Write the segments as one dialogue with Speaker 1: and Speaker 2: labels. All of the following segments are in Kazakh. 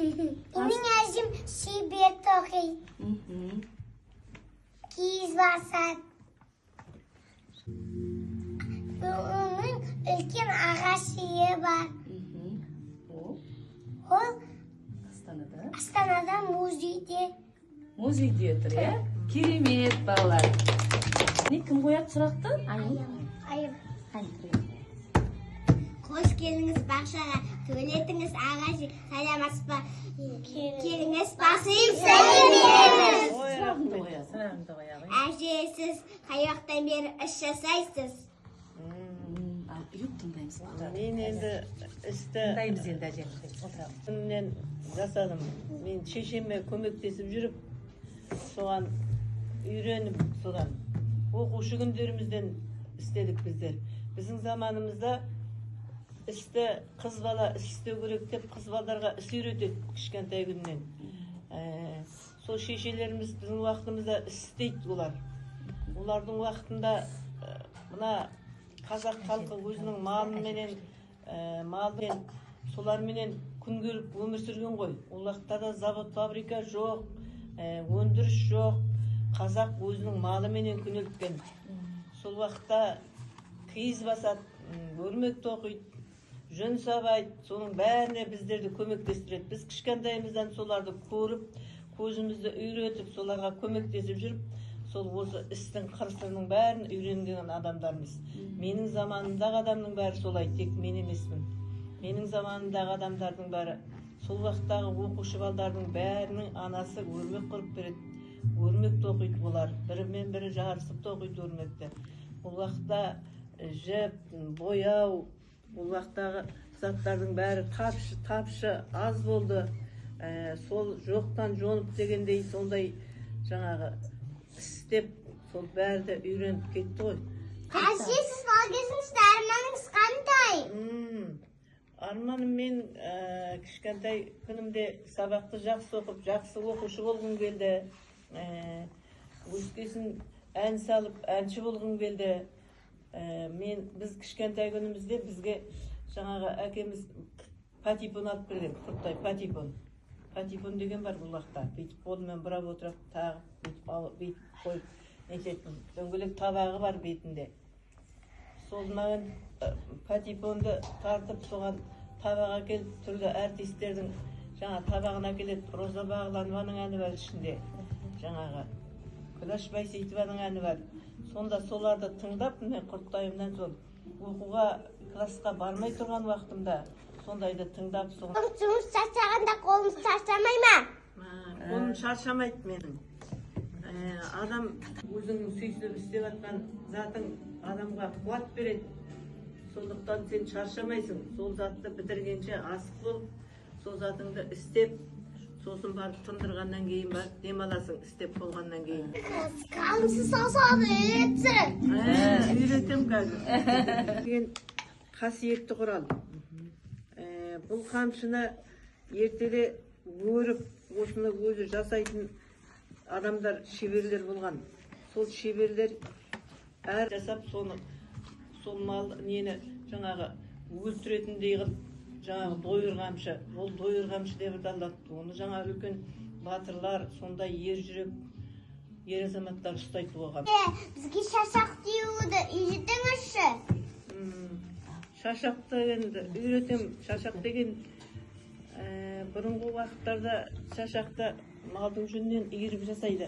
Speaker 1: Benim yaşım şibet okuyor. Kiz basar. Onun ülken ağaçlığı var. O Astana'da muzeyde.
Speaker 2: Muzeydedir ya. Керемет балалар. Ne kim koyat сұрақты?
Speaker 1: Ayıp. Hoş geldiniz Bakşar'a. Tuvaletiniz ağacı. Salamat ba. Geliniz basayım selamlarınız.
Speaker 2: Сұрағыңды қояғын.
Speaker 1: Әже siz қайоқтан бері іс жасайсыз.
Speaker 2: Ал үйіп тыңдаймыз.
Speaker 3: Мен енді істі
Speaker 2: Тыңдаймыз енді әже.
Speaker 3: күннен жасадым. Мен шешеме көмектесіп жүріп, соған үйреніп, содан оқушы күндерімізден істедік біздер. Біздің заманымызда істі қыз бала іс істеу керек деп қыз балаларға іс үйретеді кішкентай күннен. Сол шешелеріміз біздің уақытымызда іс істейді олар. Олардың уақытында мына қазақ халқы өзінің малыменен соларменен күн көріп өмір сүрген ғой. Ол уақыттарда завод фабрика жоқ, өндіріс жоқ. Қазақ өзінің малыменен күнелткен. Сол уақытта киіз басады, өрмек тоқиды, жүн сабайды, соның бәріне біздерді көмектестіреді. Біз кішкентайымыздан соларды көріп, көзімізді үйретіп, соларға көмектесіп жүріп, сол осы істің қыр-сырының бәрін үйренген адамдармыз. Менің заманымдағы адамның бәрі солай, тек мен емеспін. Менің заманымдағы адамдардың бәрі, сол уақыттағы оқушы балдардың бәрінің анасы өрмек құрып береді. Өрмек тоқиды олар, бірімен бірі жарысып тоқиды өрмекті. Ол уақытта жіп, бояу, ол уақыттағы заттардың бәрі тапшы аз болды. Сол жоқтан жонып дегендей сондай жаңағы істеп, сол бәрді үйреніп кетті ғой.
Speaker 1: Әже сіз бала кезіңізде арманыңыз қандай?
Speaker 3: Арманым мен кішкентай күнімде сабақты жақсы оқып, жақсы оқушы болғым келді. Өскесін ән салып, әнші болғым келді. Біз кішкентай күнімізде бізге жаңағы әкеміз патипон алып берген, құрттай патипон. Патипон деген бар бұл уақытта. Бүйтіп қолымен бұрап отырып, тағып, бүйтіп қойып, нететін. Дөңгелек табағы бар бетінде. Сол маған патипонды тартып, соған табаға келіп, түрлі артистердің жаңа табағына келеді. Роза Бағланованың әні бар ішінде. Жаңағы Күләш Байсейітованың әні бар. Сонда соларды тыңдап, мен құрттайымнан сол оқуға, классқа бармай тұрған уақытымда сондайды тыңдап,
Speaker 1: Жұмыс шаршағанда қолыңыз шаршамай ма?
Speaker 3: қолым шаршамайды менің. Адам өзіңнің сүйсініп істеп жатқан затың адамға қуат береді. Сондықтан сен шаршамайсың. Сол затты бітіргенше асық болып, сол затыңды істеп, сосын барып тындырғаннан кейін барып демаласың, істеп болғаннан кейін.
Speaker 1: Қалыңсы саусағы үйретсін.
Speaker 3: Үйретем қазір. Деген қасиетті құрал. Бұл қамшыны ертеде өріп, осыны өзі жасайтын адамдар шеберлер болған. Сол шеберлер әр жасап соны, сол мал нені жаңағы өлтіретіндей қылып, жаңағы дойыр қамшы, ол дойыр қамшы деп аталады. Оны жаңа үлкен батырлар, сондай ер жүрек, ер азаматтар ұстайды оған.
Speaker 1: Бізге шашақ деуді үйретіңізші.
Speaker 3: Шашақ дегенді үйретем. Шашақ деген бұрынғы уақыттарда шашақты малдың жүнінен иіріп жасайды.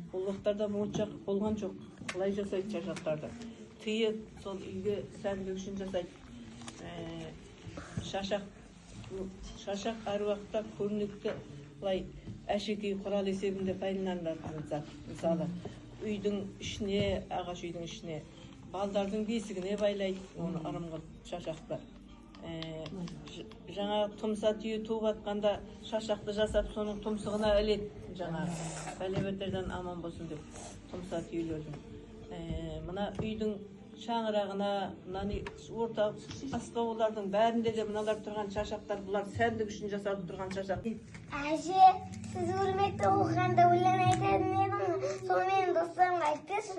Speaker 3: Бұл уақыттарда моншақ болған жоқ. Бұлай жасайды шашақтарды. Түйіп, сол үйге сәндік үшін жасайды. Шашақ әр уақытта көрнекті бұлай әшекей құрал есебінде пайдаланылатын зат. Мысалы, үйдің ішіне, ағаш үйдің ішіне, балдардың бесігіне байлайды, оны ырымға шашақты. Жаңа тұмса түйе туып атқанда шашақты жасап, соның тұмсығына іледі. Жаңа бәле-бәтерден аман болсын деп, тұмса түйелердің. Мына үйдің шаңырағына, орта аспауылардың бәрінде де мыналар тұрған шашақтар, бұлар сәндік үшін жасалып тұрған шашақ.
Speaker 1: Әже, сіз өрмекті оқығанда өлең айтатын едіңіз, сол менің достарымға айтпесін.